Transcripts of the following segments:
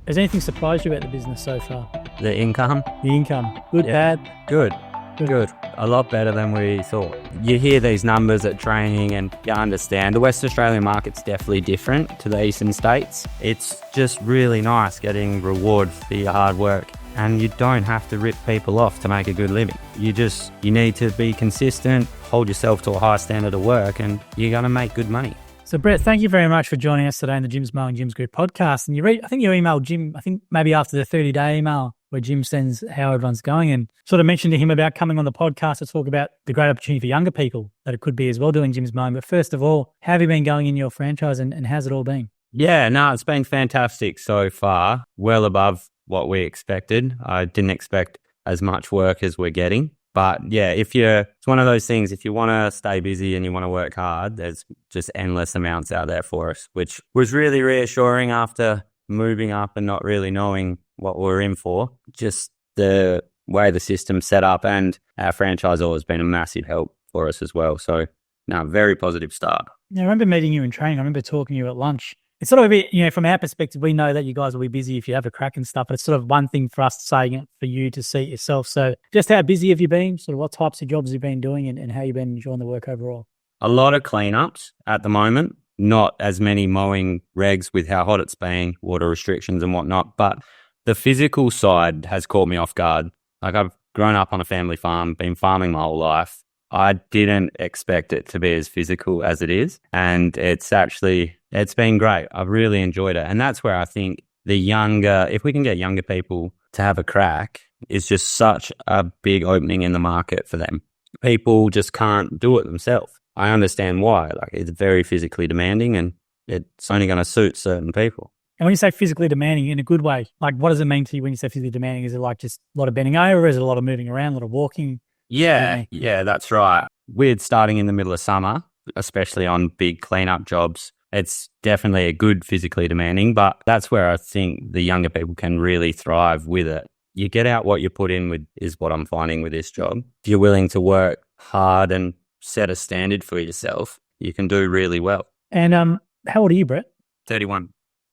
Has anything surprised you about the business so far? The income? The income? Good, Yeah. bad? Good. Good. Good. A lot better than we thought. You hear these numbers at training and you understand the West Australian market's definitely different to the eastern states. It's just really nice getting reward for your hard work. And you don't have to rip people off to make a good living. You need to be consistent, hold yourself to a high standard of work, and you're going to make good money. So, Brett, thank you very much for joining us today in the Jim's Mowing Jim's Group podcast. And I think you emailed Jim, I think maybe after the 30-day email where Jim sends how everyone's going, and sort of mentioned to him about coming on the podcast to talk about the great opportunity for younger people that it could be as well doing Jim's Mowing. But first of all, how have you been going in your franchise and how's it all been? Yeah, no, it's been fantastic so far, well above what we expected. I didn't expect as much work as we're getting. But yeah, it's one of those things, if you want to stay busy and you want to work hard, there's just endless amounts out there for us, which was really reassuring after moving up and not really knowing what we're in for. Just the way the system's set up, and our franchisor has been a massive help for us as well. So, no, very positive start. Yeah, I remember meeting you in training. I remember talking to you at lunch. It's sort of a bit, from our perspective, we know that you guys will be busy if you have a crack and stuff, but it's sort of one thing for us saying it for you to see it yourself. So just how busy have you been? Sort of what types of jobs have you been doing and how you've been enjoying the work overall? A lot of cleanups at the moment, not as many mowing regs with how hot it's been, water restrictions and whatnot, but the physical side has caught me off guard. Like, I've grown up on a family farm, been farming my whole life. I didn't expect it to be as physical as it is. And it's been great. I've really enjoyed it. And that's where I think if we can get younger people to have a crack, is just such a big opening in the market for them. People just can't do it themselves. I understand why. Like, it's very physically demanding and it's only going to suit certain people. And when you say physically demanding in a good way, like what does it mean to you when you say physically demanding? Is it like just a lot of bending over? Is it a lot of moving around, a lot of walking? Yeah, that's right. We're starting in the middle of summer, especially on big cleanup jobs. It's definitely a good physically demanding, but that's where I think the younger people can really thrive with it. You get out what you put in with, is what I'm finding with this job. If you're willing to work hard and set a standard for yourself, you can do really well. And how old are you, Brett? 31.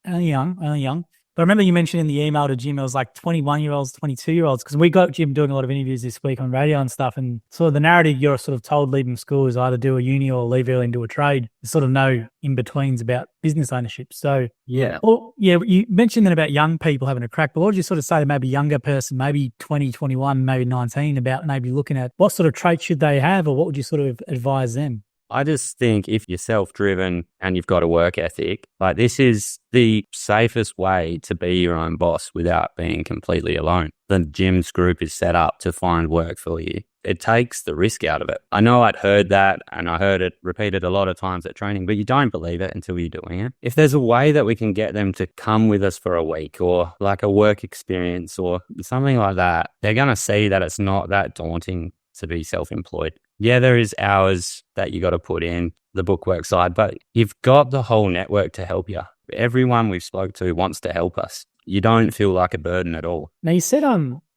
Only young. But I remember you mentioned in the email to Jim, it was like 21-year-olds, 22-year-olds, because we got Jim doing a lot of interviews this week on radio and stuff, and sort of the narrative you're sort of told leaving school is either do a uni or leave early and do a trade. There's sort of no in-betweens about business ownership. So, you mentioned then about young people having a crack, but what would you sort of say to maybe a younger person, maybe 20, 21, maybe 19, about maybe looking at what sort of traits should they have, or what would you sort of advise them? I just think if you're self-driven and you've got a work ethic, like, this is the safest way to be your own boss without being completely alone. The Jim's group is set up to find work for you. It takes the risk out of it. I know I'd heard that and I heard it repeated a lot of times at training, but you don't believe it until you're doing it. If there's a way that we can get them to come with us for a week or like a work experience or something like that, they're going to see that it's not that daunting to be self-employed. Yeah, there is hours that you got to put in, the bookwork side, but you've got the whole network to help you. Everyone we've spoke to wants to help us. You don't feel like a burden at all. Now, you said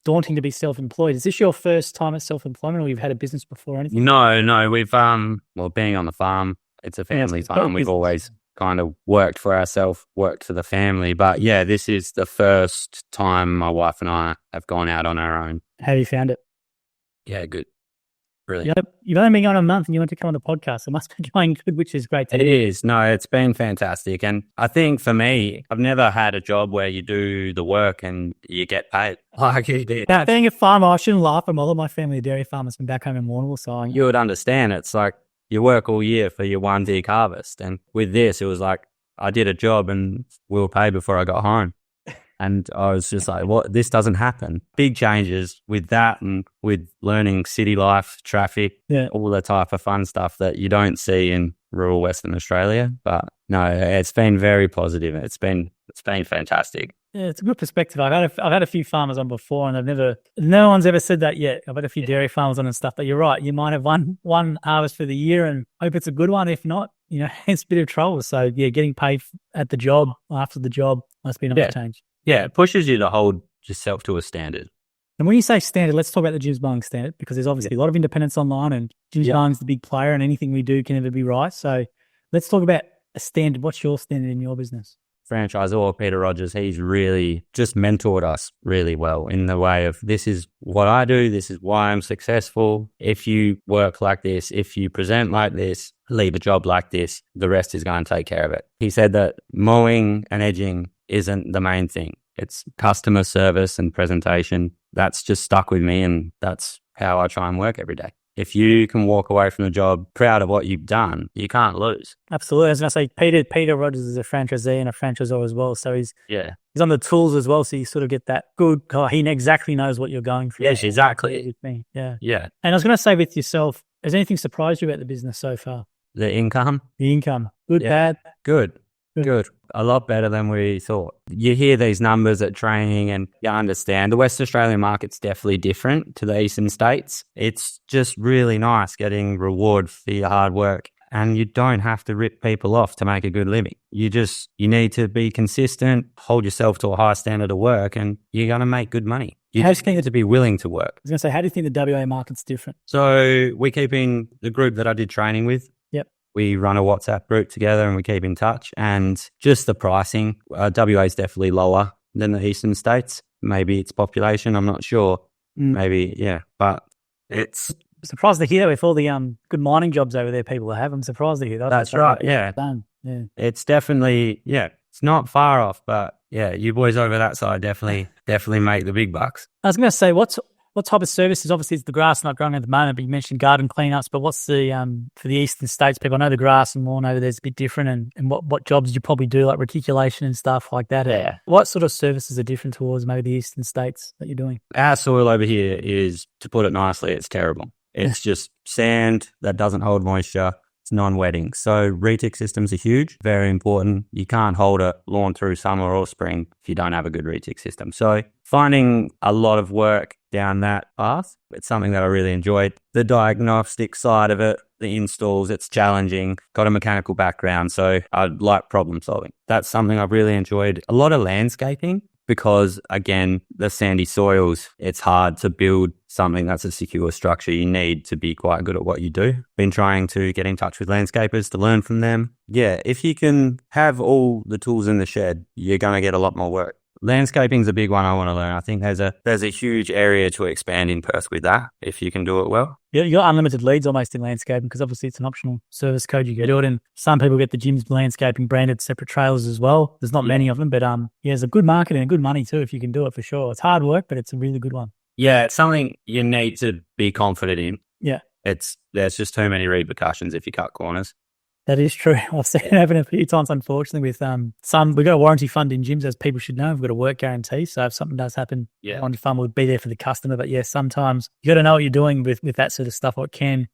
daunting to be self-employed. Is this your first time at self-employment, or you've had a business before or anything? No, we've being on the farm, it's a family farm. We've always kind of worked for ourselves, worked for the family, but yeah, this is the first time my wife and I have gone out on our own. How have you found it? Yeah, good. Brilliant. You've only been on a month and you want to come on the podcast. It must be going good, which is great. It is. No, it's been fantastic. And I think for me, I've never had a job where you do the work and you get paid like you did. Now, being a farmer, I shouldn't laugh. All of my family are dairy farmers from back home in Warrnambool. So you would understand. It's like you work all year for your one big harvest. And with this, it was like I did a job and we were paid before I got home. And I was just like, this doesn't happen. Big changes with that and with learning city life, traffic, all the type of fun stuff that you don't see in rural Western Australia. But no, it's been very positive. It's been fantastic. Yeah, it's a good perspective. I've had a few farmers on before and no one's ever said that yet. I've had a few dairy farmers on and stuff, but you're right. You might have one harvest for the year and hope it's a good one. If not, it's a bit of trouble. So yeah, getting paid at the job, after the job must be a nice change. Yeah, it pushes you to hold yourself to a standard. And when you say standard, let's talk about the Jim's Mowing standard, because there's obviously a lot of independence online and Jim's Mowing's the big player and anything we do can never be right. So let's talk about a standard. What's your standard in your business? franchisor, Peter Rogers, he's really just mentored us really well in the way of, this is what I do, this is why I'm successful. If you work like this, if you present like this, leave a job like this, the rest is going to take care of it. He said that mowing and edging isn't the main thing. It's customer service and presentation. That's just stuck with me, and that's how I try and work every day. If you can walk away from the job proud of what you've done, you can't lose. Absolutely. I was going to say, Peter Rogers is a franchisee and a franchisor as well. So he's on the tools as well. So you sort of get that good, he exactly knows what you're going through. Yes, exactly. With me. Yeah. Yeah. And I was going to say with yourself, has anything surprised you about the business so far? The income? The income. Good, bad? Good. A lot better than we thought. You hear these numbers at training and you understand the West Australian market's definitely different to the eastern states. It's just really nice getting reward for your hard work, and you don't have to rip people off to make a good living. You need to be consistent, hold yourself to a high standard of work, and you're going to make good money. You just need to be willing to work. I was going to say, how do you think the WA market's different? So we keep in the group that I did training with. We run a WhatsApp group together and we keep in touch. And just the pricing, WA is definitely lower than the eastern states. Maybe it's population, I'm not sure. Maybe, but it's... I'm surprised to hear with all the good mining jobs over there people have. I'm surprised to hear that. That's right, yeah. It's definitely, it's not far off, but you boys over that side definitely make the big bucks. I was going to say, what type of services? Obviously, it's the grass not growing at the moment, but you mentioned garden cleanups. But what's the for the eastern states people? I know the grass and lawn over there is a bit different, and what jobs you probably do, like reticulation and stuff like that. Yeah. What sort of services are different towards maybe the eastern states that you're doing? Our soil over here is, to put it nicely, it's terrible. It's just sand that doesn't hold moisture. It's non-wetting. So retic systems are huge, very important. You can't hold a lawn through summer or spring if you don't have a good retic system. So finding a lot of work down that path, it's something that I really enjoyed. The diagnostic side of it, the installs, it's challenging. Got a mechanical background, so I like problem solving. That's something I've really enjoyed. A lot of landscaping, because again, the sandy soils, it's hard to build something that's a secure structure. You need to be quite good at what you do. Been trying to get in touch with landscapers to learn from them. Yeah, if you can have all the tools in the shed, you're going to get a lot more work. Landscaping's a big one I want to learn. I think there's a huge area to expand in Perth with that, if you can do it well. Yeah, you got unlimited leads almost in landscaping, because obviously it's an optional service code you can do it. And some people get the gym's landscaping branded separate trailers as well. There's not many of them, but there's a good market and good money too if you can do it, for sure. It's hard work, but it's a really good one. Yeah, it's something you need to be confident in. Yeah. There's just too many repercussions if you cut corners. That is true. I've seen it happen a few times, unfortunately, with we've got a warranty fund in gyms, as people should know. We've got a work guarantee. So if something does happen, the warranty fund will be there for the customer. But sometimes you got to know what you're doing with that sort of stuff, or it can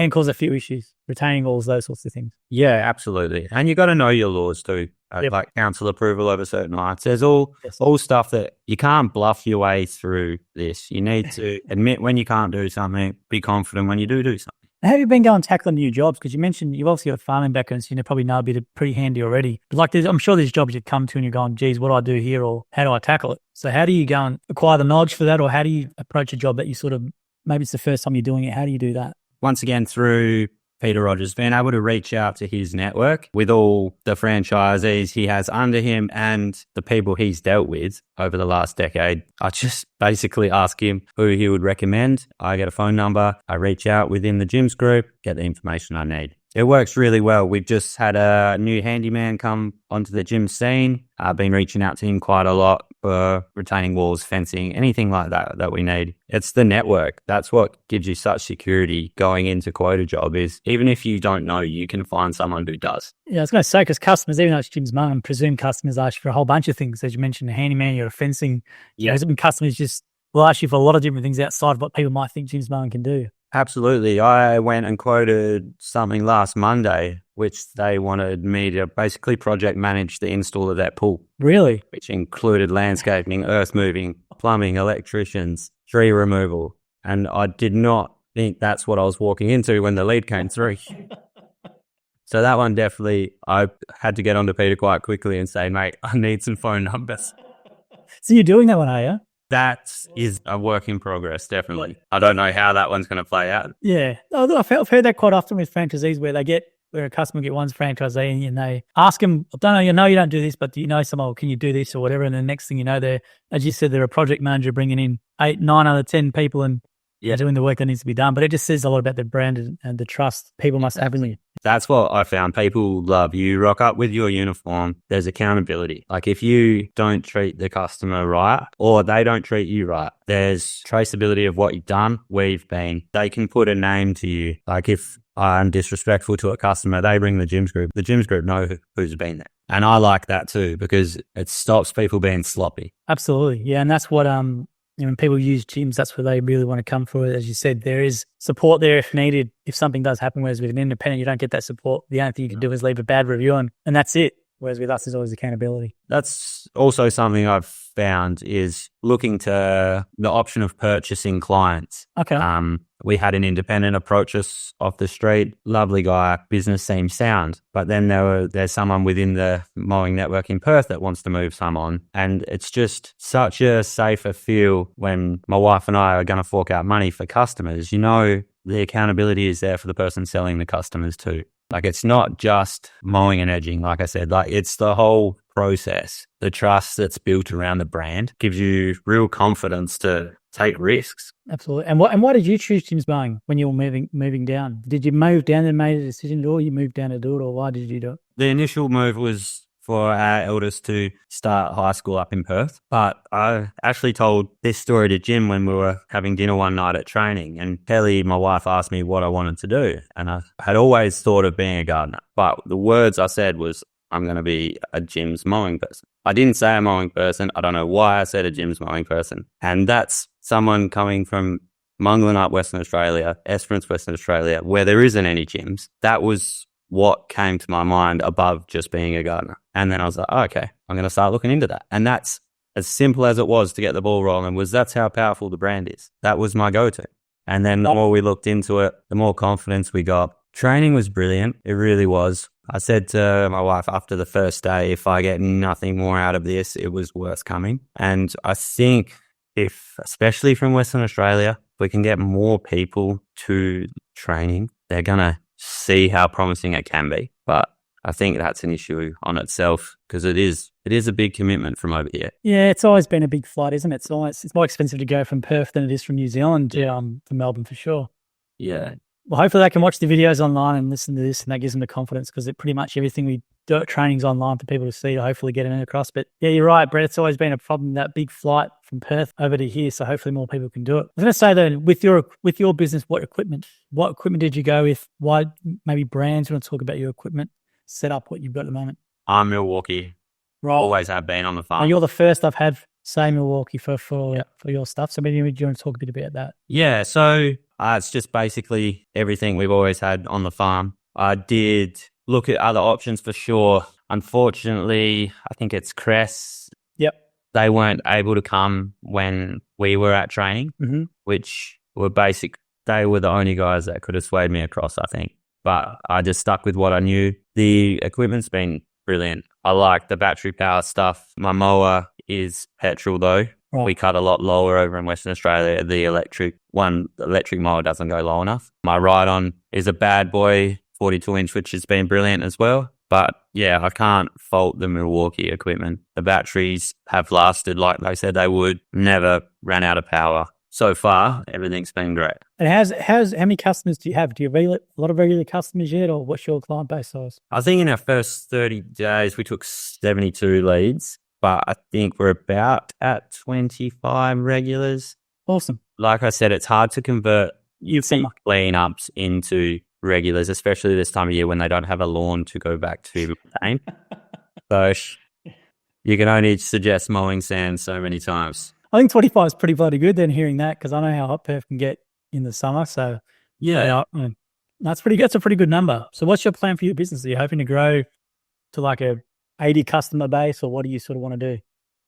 cause a few issues, retaining walls, those sorts of things. Yeah, absolutely. And you got to know your laws too, like council approval over certain rights. There's all stuff that you can't bluff your way through this. You need to admit when you can't do something, be confident when you do something. How have you been going tackling new jobs? Because you mentioned you've obviously got a farming background, so you probably know a bit of pretty handy already. But I'm sure there's jobs you'd come to and you're going, geez, what do I do here, or how do I tackle it? So how do you go and acquire the knowledge for that, or how do you approach a job that you sort of, maybe it's the first time you're doing it, how do you do that? Once again, through Peter Rogers, being able to reach out to his network with all the franchisees he has under him and the people he's dealt with over the last decade. I just basically ask him who he would recommend. I get a phone number. I reach out within the gyms group, get the information I need. It works really well. We've just had a new handyman come onto the gym scene. I've been reaching out to him quite a lot for retaining walls, fencing, anything like that we need. It's the network. That's what gives you such security going into quota job, is even if you don't know, you can find someone who does. Yeah, I was going to say, because customers, even though it's Jim's mum, I presume customers ask you for a whole bunch of things. As you mentioned, a handyman, you're a fencing. Yeah. Customers just will ask you for a lot of different things outside of what people might think Jim's mum can do. Absolutely. I went and quoted something last Monday, which they wanted me to basically project manage the install of that pool. Really? Which included landscaping, earth moving, plumbing, electricians, tree removal. And I did not think that's what I was walking into when the lead came through. So that one definitely, I had to get onto Peter quite quickly and say, mate, I need some phone numbers. So you're doing that one, are you? That is a work in progress, definitely. I don't know how that one's going to play out. Yeah. I've heard that quite often with franchisees, where they get where a customer get one's franchisee and they ask him, I don't know, you don't do this, but do you know someone, or can you do this or whatever? And the next thing you know, they're, as you said, they're a project manager bringing in 8, 9 out of 10 people and doing the work that needs to be done. But it just says a lot about the brand and the trust people must have in you. That's what I found. People love you. Rock up with your uniform. There's accountability. Like if you don't treat the customer right or they don't treat you right, there's traceability of what you've done, where you've been. They can put a name to you. Like if I'm disrespectful to a customer, they ring the gyms group. The gyms group know who's been there. And I like that too because it stops people being sloppy. Absolutely. Yeah. And that's what, when people use gyms, that's where they really want to come for. As you said, there is support there if needed, if something does happen, whereas with an independent, you don't get that support. The only thing you can do is leave a bad review and that's it. Whereas with us, there's always accountability. That's also something I've found is looking to the option of purchasing clients. Okay. We had an independent approach us off the street. Lovely guy, business seems sound. But then there's someone within the mowing network in Perth that wants to move some on. And it's just such a safer feel when my wife and I are going to fork out money for customers. You know, the accountability is there for the person selling the customers too. Like it's not just mowing and edging, like I said, like it's the whole process. The trust that's built around the brand gives you real confidence to take risks. Absolutely. And why did you choose Jim's Mowing when you were moving down? Did you move down and made a decision to do it, or you moved down to do it, or why did you do it? The initial move was for our eldest to start high school up in Perth. But I actually told this story to Jim when we were having dinner one night at training. And Kelly, my wife, asked me what I wanted to do. And I had always thought of being a gardener. But the words I said was, I'm going to be a Jim's mowing person. I didn't say a mowing person. I don't know why I said a Jim's mowing person. And that's someone coming from Munglunup, Western Australia, Esperance, Western Australia, where there isn't any gyms. That was what came to my mind above just being a gardener. And then I was like, oh, okay, I'm going to start looking into that. And that's as simple as it was to get the ball rolling, was that's how powerful the brand is. That was my go-to. And then the more we looked into it, the more confidence we got. Training was brilliant. It really was. I said to my wife after the first day, if I get nothing more out of this, it was worth coming. And I think if, especially from Western Australia, if we can get more people to training, they're going to see how promising it can be. But I think that's an issue on itself because it is a big commitment from over here. Yeah, it's always been a big flight, isn't it? It's more expensive to go from Perth than it is from New Zealand to Melbourne for sure. Yeah. Well, hopefully they can watch the videos online and listen to this, and that gives them the confidence because pretty much everything we do at training's online for people to see to hopefully get it across. But yeah, you're right, Brett. It's always been a problem, that big flight from Perth over to here. So hopefully more people can do it. I was going to say though, with your business, what equipment did you go with? Why, maybe brands? You want to talk about your equipment setup, what you've got at the moment? I'm Milwaukee. Right. Always have been on the farm. Oh, you're the first I've had say Milwaukee for your stuff. So maybe do you want to talk a bit about that? Yeah. So it's just basically everything we've always had on the farm. I did look at other options for sure. Unfortunately, I think it's Cress. Yep. They weren't able to come when we were at training, which were basic. They were the only guys that could have swayed me across, I think. But I just stuck with what I knew. The equipment's been brilliant. I like the battery power stuff. My mower is petrol though. Right. We cut a lot lower over in Western Australia. The electric mower doesn't go low enough. My ride-on is a bad boy 42-inch, which has been brilliant as well. But yeah, I can't fault the Milwaukee equipment. The batteries have lasted like they said they would. Never ran out of power. So far, everything's been great. And how many customers do you have? Do you have a lot of regular customers yet, or what's your client base size? I think in our first 30 days, we took 72 leads, but I think we're about at 25 regulars. Awesome. Like I said, it's hard to convert clean-ups into regulars, especially this time of year when they don't have a lawn to go back to maintain. So you can only suggest mowing sand so many times. I think 25 is pretty bloody good then, hearing that, because I know how hot Perth can get in the summer. So yeah, that's pretty good. That's a pretty good number. So what's your plan for your business? Are you hoping to grow to like a 80 customer base, or what do you sort of want to do?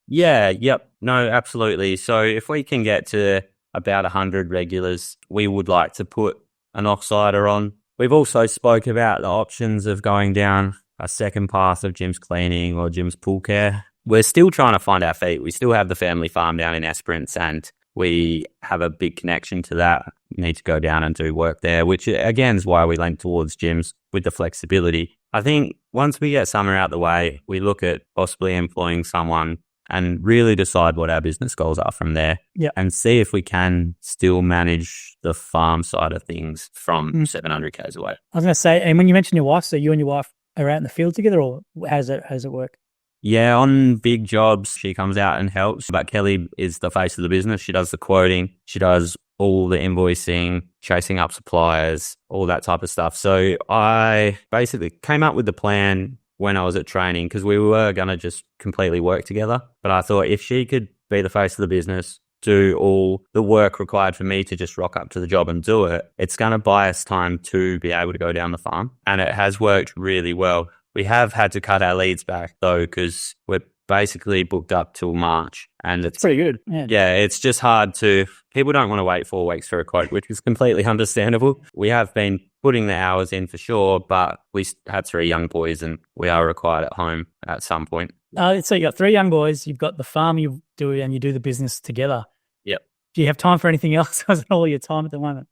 Yeah, yep. No, absolutely. So if we can get to about 100 regulars, we would like to put an offsider on. We've also spoke about the options of going down a second path of Jim's cleaning or Jim's pool care. We're still trying to find our feet. We still have the family farm down in Esperance, and we have a big connection to that. We need to go down and do work there, which again is why we lean towards gyms with the flexibility. I think once we get summer out the way, we look at possibly employing someone and really decide what our business goals are from there. Yeah. And see if we can still manage the farm side of things from 700 k's away. I was going to say, and when you mentioned your wife, so you and your wife are out in the field together, or how does it work? Yeah, on big jobs, she comes out and helps. But Kelly is the face of the business. She does the quoting. She does all the invoicing, chasing up suppliers, all that type of stuff. So I basically came up with the plan when I was at training, because we were going to just completely work together. But I thought if she could be the face of the business, do all the work required for me to just rock up to the job and do it, it's going to buy us time to be able to go down the farm. And it has worked really well. We have had to cut our leads back though, because we're basically booked up till March. And it's pretty good. Yeah, it's just hard to, people don't want to wait 4 weeks for a quote, which is completely understandable. We have been putting the hours in for sure, but we had 3 young boys and we are required at home at some point. So you got 3 young boys, you've got the farm you do, and you do the business together. Yep. Do you have time for anything else? Or is it all your time at the moment?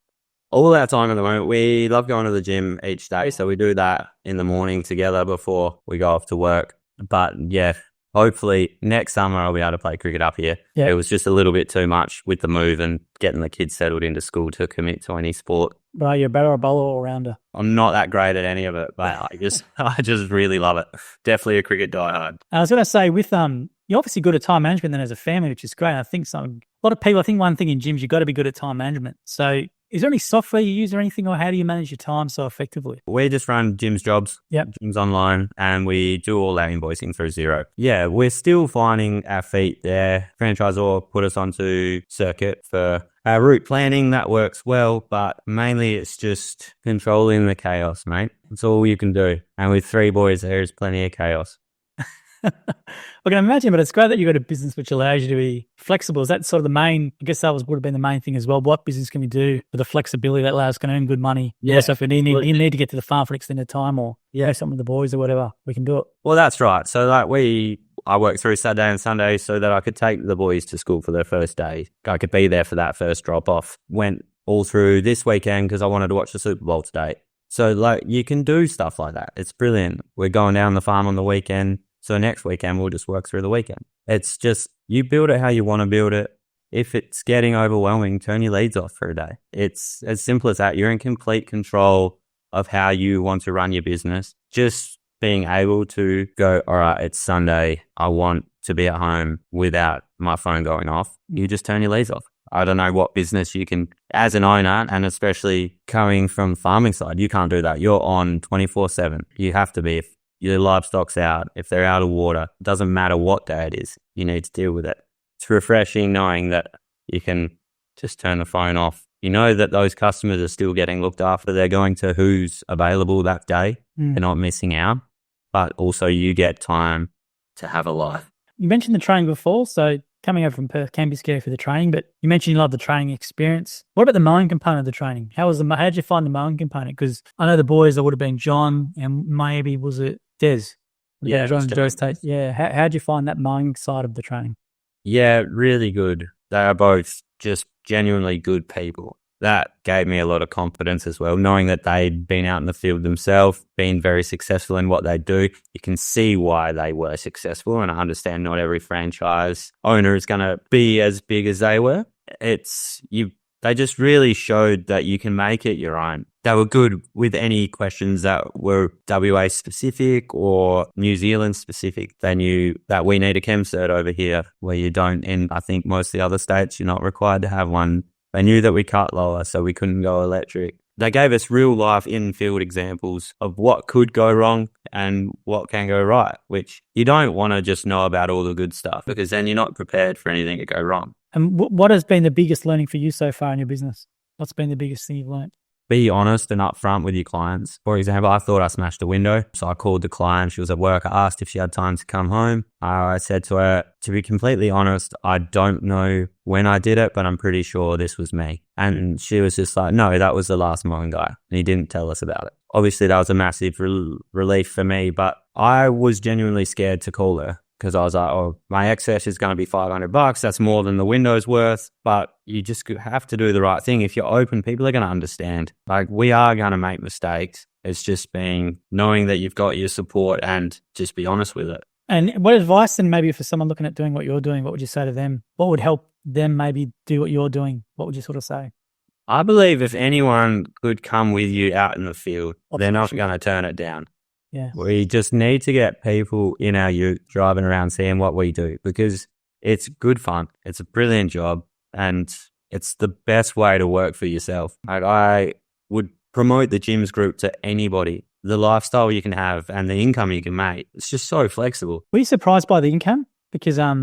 All our time at the moment. We love going to the gym each day. So we do that in the morning together before we go off to work. But yeah, hopefully next summer I'll be able to play cricket up here. Yep. It was just a little bit too much with the move and getting the kids settled into school to commit to any sport. Right, you're a better bowler or all-rounder? I'm not that great at any of it, but I just really love it. Definitely a cricket diehard. I was going to say, with you're obviously good at time management then as a family, which is great. And I think a lot of people, I think one thing in gyms, you've got to be good at time management. So is there any software you use or anything, or how do you manage your time so effectively? We just run Jim's jobs, Jim's online, and we do all our invoicing through Xero. Yeah, we're still finding our feet there. Franchisor put us onto Circuit for our route planning. That works well, but mainly it's just controlling the chaos, mate. That's all you can do. And with 3 boys, there's plenty of chaos. I can imagine, but it's great that you've got a business which allows you to be flexible. Is that sort of the main, would have been the main thing as well? What business can we do for the flexibility that allows us to earn good money? Yeah. So if you need to get to the farm for an extended time or something with the boys or whatever, we can do it. Well, that's right. So I work through Saturday and Sunday so that I could take the boys to school for their first day. I could be there for that first drop off. Went all through this weekend because I wanted to watch the Super Bowl today. So you can do stuff like that. It's brilliant. We're going down the farm on the weekend. So next weekend, we'll just work through the weekend. It's just, you build it how you want to build it. If it's getting overwhelming, turn your leads off for a day. It's as simple as that. You're in complete control of how you want to run your business. Just being able to go, all right, it's Sunday. I want to be at home without my phone going off. You just turn your leads off. I don't know what business you can, as an owner, and especially coming from farming side, you can't do that. You're on 24/7. You have to be. If your livestock's out, if they're out of water, it doesn't matter what day it is, you need to deal with it. It's refreshing knowing that you can just turn the phone off. You know that those customers are still getting looked after. They're going to who's available that day. They're not missing out, but also you get time to have a life. You mentioned the training before, so coming over from Perth can be scary for the training, but you mentioned you love the training experience. What about the mowing component of the training? How did you find the mowing component? Because I know the boys, there would have been John and maybe was it Des? Yeah, John and Joe's Tate. Yeah. How did you find that mowing side of the training? Yeah, really good. They are both just genuinely good people. That gave me a lot of confidence as well, knowing that they'd been out in the field themselves, been very successful in what they do. You can see why they were successful, and I understand not every franchise owner is going to be as big as they were. They just really showed that you can make it your own. They were good with any questions that were WA specific or New Zealand specific. They knew that we need a chem cert over here where you don't. In I think most of the other states, you're not required to have one. They knew that we cut lower, so we couldn't go electric. They gave us real life in-field examples of what could go wrong and what can go right, which you don't want to just know about all the good stuff because then you're not prepared for anything to go wrong. And what has been the biggest learning for you so far in your business? What's been the biggest thing you've learned? Be honest and upfront with your clients. For example, I thought I smashed a window. So I called the client. She was at work. I asked if she had time to come home. I said to her, to be completely honest, I don't know when I did it, but I'm pretty sure this was me. And she was just like, no, that was the last mowing guy. And he didn't tell us about it. Obviously, that was a massive relief for me, but I was genuinely scared to call her because I was like, oh, my excess is going to be $500. That's more than the window's worth. But you just have to do the right thing. If you're open, people are going to understand. Like, we are going to make mistakes. It's just knowing that you've got your support and just be honest with it. And what advice then maybe for someone looking at doing what you're doing, what would you say to them? What would help them maybe do what you're doing? What would you sort of say? I believe if anyone could come with you out in the field, they're not going to turn it down. Yeah. We just need to get people in our youth driving around seeing what we do, because it's good fun. It's a brilliant job, and it's the best way to work for yourself. Like, I would promote the gyms group to anybody. The lifestyle you can have and the income you can make, it's just so flexible. Were you surprised by the income? Because I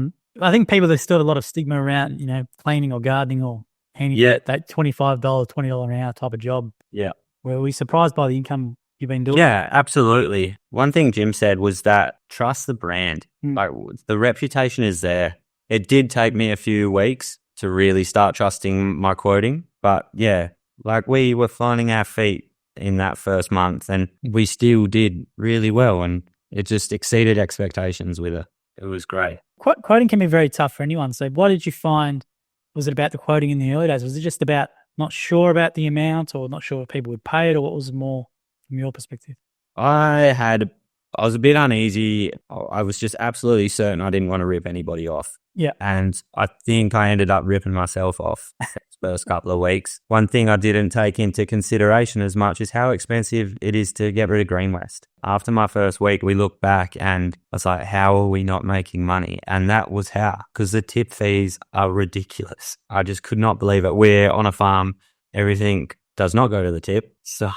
think people, there's still a lot of stigma around, cleaning or gardening or that $25, $20 an hour type of job. Yeah. Were we surprised by the income you've been doing? Yeah, absolutely. One thing Jim said was that trust the brand. Like, the reputation is there. It did take me a few weeks to really start trusting my quoting, but yeah, like, we were finding our feet in that first month, and we still did really well, and it just exceeded expectations with it. It was great. Quoting can be very tough for anyone. So what did you find? Was it about the quoting in the early days? Was it just about not sure about the amount, or not sure if people would pay it, or what was more from your perspective? I was a bit uneasy. I was just absolutely certain I didn't want to rip anybody off. Yeah. And I think I ended up ripping myself off the first couple of weeks. One thing I didn't take into consideration as much is how expensive it is to get rid of Green West. After my first week, we looked back and I was like, how are we not making money? And that was how, because the tip fees are ridiculous. I just could not believe it. We're on a farm. Everything does not go to the tip. So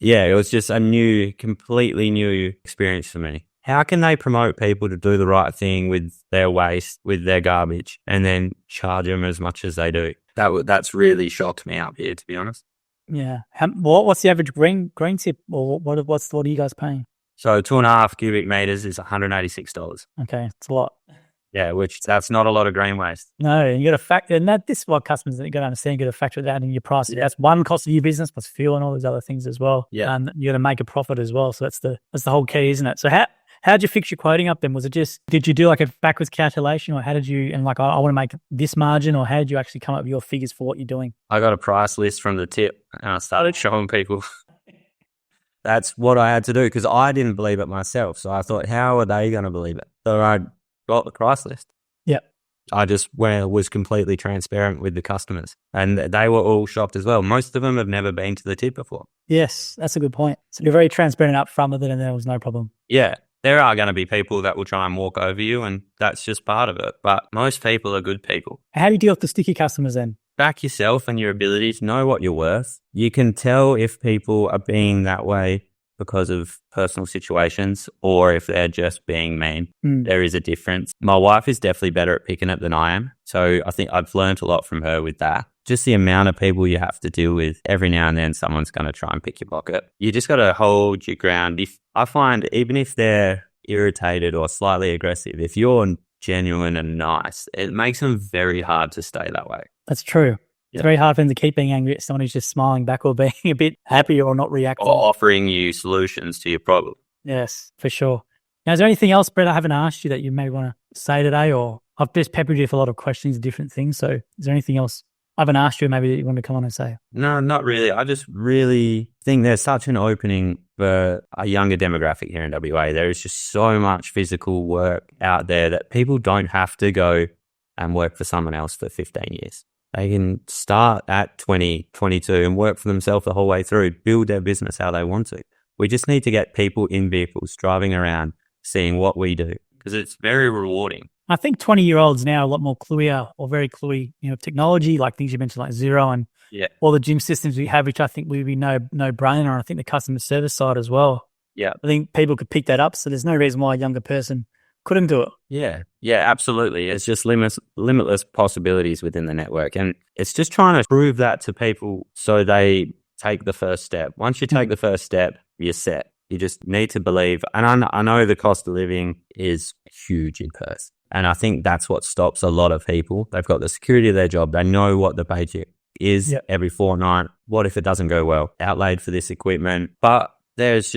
yeah, it was just a completely new experience for me. How can they promote people to do the right thing with their waste, with their garbage, and then charge them as much as they do? That's really shocked me up here, to be honest. Yeah. What's the average green tip, or what are you guys paying? So 2.5 cubic meters is $186. Okay, it's a lot. Yeah, that's not a lot of green waste. No, you got to factor, and this is what customers got to understand. You got to factor that in your price. Yeah. That's one cost of your business plus fuel and all those other things as well. Yeah, and you got to make a profit as well. So that's the whole key, isn't it? So how'd you fix your quoting up then? Was it just, did you do like a backwards calculation, or how did you, and like, I want to make this margin, or how did you actually come up with your figures for what you're doing? I got a price list from the tip and I started showing people. That's what I had to do, because I didn't believe it myself. So I thought, how are they going to believe it? So I got the price list. Yeah. I just was completely transparent with the customers, and they were all shocked as well. Most of them have never been to the tip before. Yes, that's a good point. So you're very transparent up front with it, and there was no problem. Yeah. There are going to be people that will try and walk over you, and that's just part of it. But most people are good people. How do you deal with the sticky customers then? Back yourself and your ability to know what you're worth. You can tell if people are being that way because of personal situations, or if they're just being mean. There is a difference. My wife is definitely better at picking it than I am. So I think I've learned a lot from her with that. Just the amount of people you have to deal with. Every now and then someone's going to try and pick your pocket. You just got to hold your ground. I find even if they're irritated or slightly aggressive, if you're genuine and nice, it makes them very hard to stay that way. That's true. It's very hard for them to keep being angry at someone who's just smiling back or being a bit happy or not reacting. Or offering you solutions to your problem. Yes, for sure. Now, is there anything else, Brett, I haven't asked you that you may want to say today? Or I've just peppered you with a lot of questions, different things. So is there anything else I haven't asked you maybe that you want to come on and say? No, not really. I just really think there's such an opening for a younger demographic here in WA. There is just so much physical work out there that people don't have to go and work for someone else for 15 years. They can start at 20, 22 and work for themselves the whole way through, build their business how they want to. We just need to get people in vehicles, driving around, seeing what we do, because it's very rewarding. I think 20-year-olds now are a lot more cluey or very cluey, technology, like things you mentioned, like Zero and all the gym systems we have, which I think would be no-brainer. And I think the customer service side as well. Yeah. I think people could pick that up. So there's no reason why a younger person couldn't do it. Yeah, absolutely. It's just limitless possibilities within the network. And it's just trying to prove that to people so they take the first step. Once you take the first step, you're set. You just need to believe. And I know the cost of living is huge in Perth. And I think that's what stops a lot of people. They've got the security of their job. They know what the paycheck is every fortnight. What if it doesn't go well? Outlaid for this equipment. But there's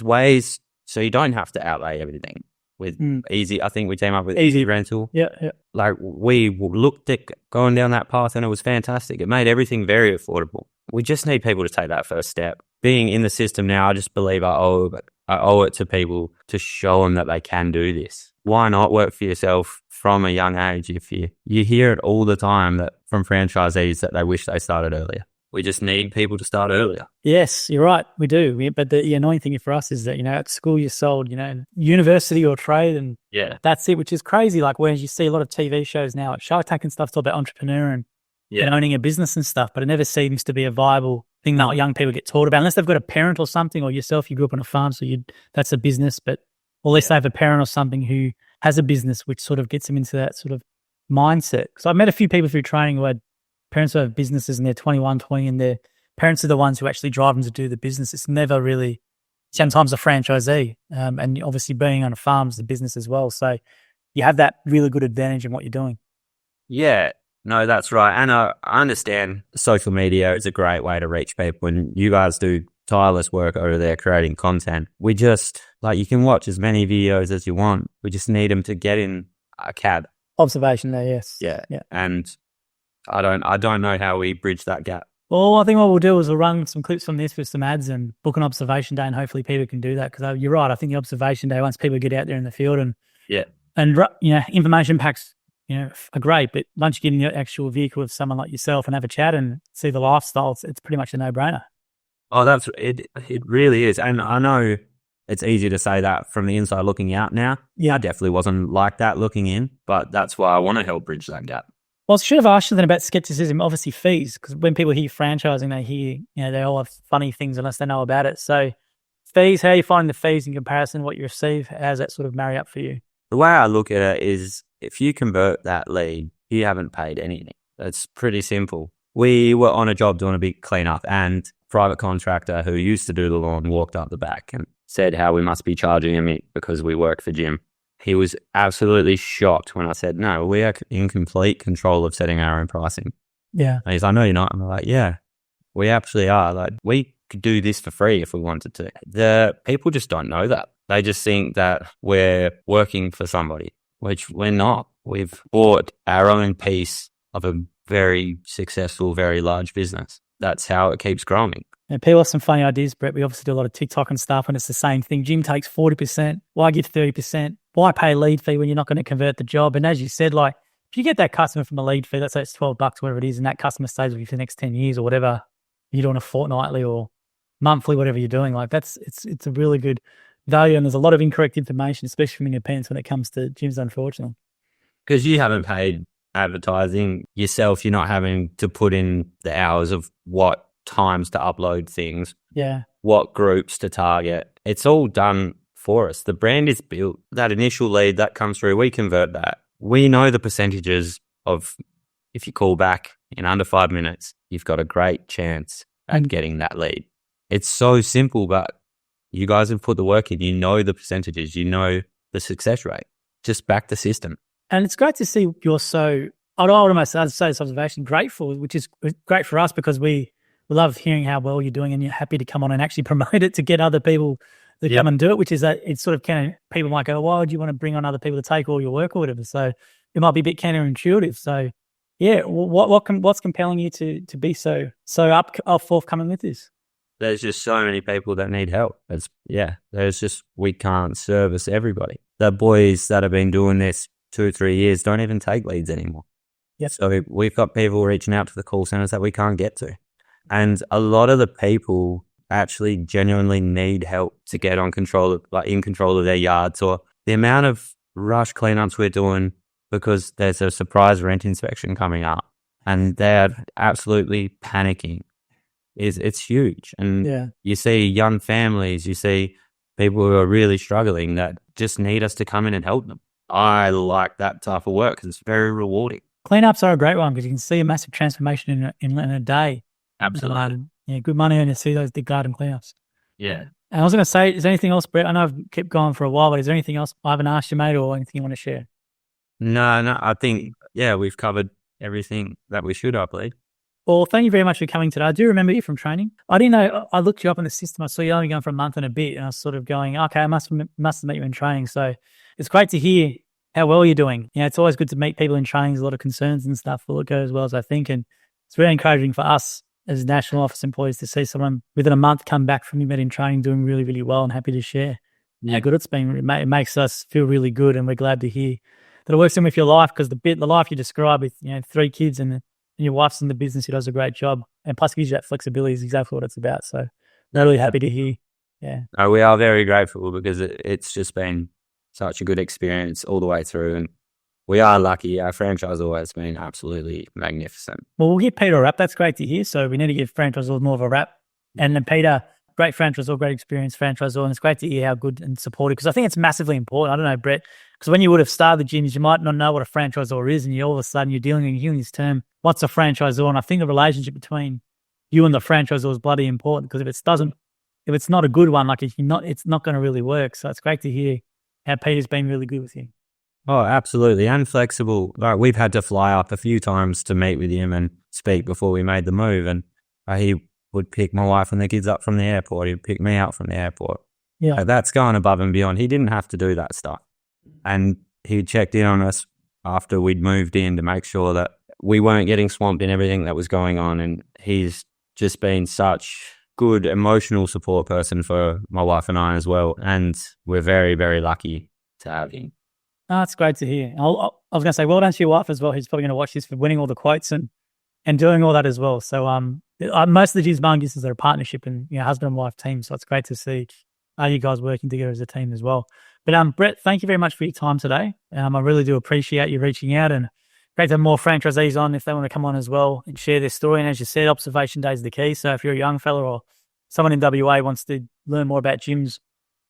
ways so you don't have to outlay everything. with Easy. I think we came up with Easy Rental. Yeah, yeah. Like, we looked at going down that path and it was fantastic. It made everything very affordable. We just need people to take that first step. Being in the system now, I just believe I owe it to people to show them that they can do this. Why not work for yourself from a young age? If you hear it all the time that from franchisees that they wish they started earlier. We just need people to start earlier. Yes, you're right. We do. But the annoying thing for us is that, at school you're sold, university or trade, and that's it, which is crazy. Like, whereas you see a lot of TV shows now, like Shark Tank and stuff, talk about entrepreneur and owning a business and stuff, but it never seems to be a viable thing that young people get taught about, unless they've got a parent or something, or yourself, you grew up on a farm, so that's a business, but or at least they have a parent or something who has a business, which sort of gets them into that sort of mindset. So I've met a few people through training who had parents who have businesses and they're 21, 20, and their parents are the ones who actually drive them to do the business. It's never really, sometimes a franchisee, and obviously being on a farm is the business as well. So you have that really good advantage in what you're doing. Yeah, no, that's right. And I understand social media is a great way to reach people, and you guys do tireless work over there creating content. We just, you can watch as many videos as you want. We just need them to get in a cab. Observation there, yes. Yeah. And I don't know how we bridge that gap. Well, I think what we'll do is we'll run some clips from this with some ads and book an observation day, and hopefully people can do that, because you're right. I think the observation day, once people get out there in the field and information packs, are great, but once you get in your actual vehicle with someone like yourself and have a chat and see the lifestyle, it's pretty much a no-brainer. Oh, that's it. It really is. And I know it's easy to say that from the inside looking out now. Yeah, I definitely wasn't like that looking in, but that's why I want to help bridge that gap. Well, I should have asked you then about skepticism, obviously fees, because when people hear franchising, they hear, they all have funny things unless they know about it. So fees, how are you finding the fees in comparison to what you receive? How does that sort of marry up for you? The way I look at it is, if you convert that lead, you haven't paid anything. It's pretty simple. We were on a job doing a big cleanup, and private contractor who used to do the lawn walked up the back and said how we must be charging him because we work for Jim. He was absolutely shocked when I said, no, we are in complete control of setting our own pricing. Yeah. And he's like, no, you're not. And I'm like, yeah, we actually are. Like, we could do this for free if we wanted to. The people just don't know that. They just think that we're working for somebody, which we're not. We've bought our own piece of a very successful, very large business. That's how it keeps growing. And people have some funny ideas, Brett. We obviously do a lot of TikTok and stuff, and it's the same thing. Jim takes 40%. Why give 30%? Why pay a lead fee when you're not going to convert the job? And as you said, if you get that customer from a lead fee, let's say it's $12, whatever it is, and that customer stays with you for the next 10 years or whatever you're doing, a fortnightly or monthly, whatever you're doing, it's a really good value. And there's a lot of incorrect information, especially from independents, when it comes to gyms, unfortunately. Because you haven't paid advertising yourself, you're not having to put in the hours of what times to upload things, what groups to target. It's all done for us. The brand is built. That initial lead that comes through, we convert that. We know the percentages of, if you call back in under 5 minutes, you've got a great chance at getting that lead. It's so simple, but you guys have put the work in. You know the percentages. You know the success rate. Just back the system. And it's great to see you're so, I don't almost say this observation, grateful, which is great for us, because we love hearing how well you're doing, and you're happy to come on and actually promote it to get other people to come and do it, which is that it's sort of people might go, why would you want to bring on other people to take all your work or whatever? So it might be a bit counterintuitive. So yeah, what's compelling you to be so forthcoming with this? There's just so many people that need help. We can't service everybody. The boys that have been doing this 2 or 3 years don't even take leads anymore. Yep. So we've got people reaching out to the call centers that we can't get to. And a lot of the people actually genuinely need help to get in control of their yards, or the amount of rush cleanups we're doing because there's a surprise rent inspection coming up and they're absolutely panicking. It's huge. And you see young families, you see people who are really struggling that just need us to come in and help them. I like that type of work because it's very rewarding. Cleanups are a great one because you can see a massive transformation in a day. Absolutely. Yeah, good money when you see those big garden cleanups. Yeah. And I was going to say, is there anything else, Brett? I know I've kept going for a while, but is there anything else I haven't asked you, mate, or anything you want to share? No, I think, we've covered everything that we should, I believe. Well, thank you very much for coming today. I do remember you from training. I didn't know, I looked you up in the system. I saw you only going for a month and a bit, and I was sort of going, okay, I must have met you in training. So it's great to hear how well you're doing. It's always good to meet people in training. There's a lot of concerns and stuff will go as well as I think. And it's very encouraging for us as national office employees to see someone within a month come back from your med in training doing really, really well and happy to share how good it's been. It makes us feel really good, and we're glad to hear that it works in with your life, because the life you describe with 3 kids and your wife's in the business who does a great job, and plus gives you that flexibility is exactly what it's about. So really happy to hear. Yeah. We are very grateful because it's just been such a good experience all the way through, and we are lucky. Our franchisor has been absolutely magnificent. Well, we'll give Peter a wrap. That's great to hear. So we need to give franchisors more of a wrap. And then Peter, great franchisor, great experience franchisor, and it's great to hear how good and supportive, because I think it's massively important. I don't know, Brett, because when you would have started the gyms, you might not know what a franchisor is, and you all of a sudden you're hearing this term, what's a franchisor? And I think the relationship between you and the franchisor is bloody important, because if it's not a good one, it's not going to really work. So it's great to hear how Peter's been really good with you. Oh, absolutely. And flexible. Like, we've had to fly up a few times to meet with him and speak before we made the move. And he would pick my wife and the kids up from the airport. He'd pick me up from the airport. Yeah. Like, that's going above and beyond. He didn't have to do that stuff. And he checked in on us after we'd moved in to make sure that we weren't getting swamped in everything that was going on. And he's just been such good emotional support person for my wife and I as well. And we're very, very lucky to have him. Oh, that's great to hear. I was going to say, well done to your wife as well. Who's probably going to watch this, for winning all the quotes and doing all that as well. So most of the Gyms Mowing businesses are a partnership and husband and wife team. So it's great to see you guys working together as a team as well. But Brett, thank you very much for your time today. I really do appreciate you reaching out, and great to have more franchisees on if they want to come on as well and share their story. And as you said, observation day is the key. So if you're a young fella or someone in WA wants to learn more about gyms,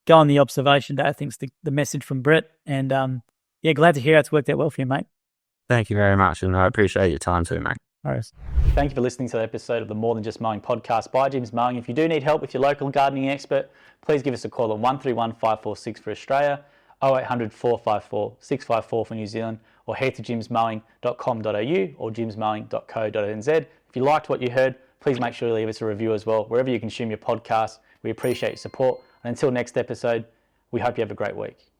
go on the observation day. I think it's the message from Brett. And glad to hear it's worked out well for you, mate. Thank you very much, and I appreciate your time too, mate. All right. Thank you for listening to the episode of the More Than Just Mowing podcast by Gyms Mowing. If you do need help with your local gardening expert, please give us a call on 131 546 for Australia, 0800 454 654 for New Zealand, or head to gymsmowing.com.au or gymsmowing.co.nz. If you liked what you heard, please make sure you leave us a review as well, wherever you consume your podcast. We appreciate your support. And until next episode, we hope you have a great week.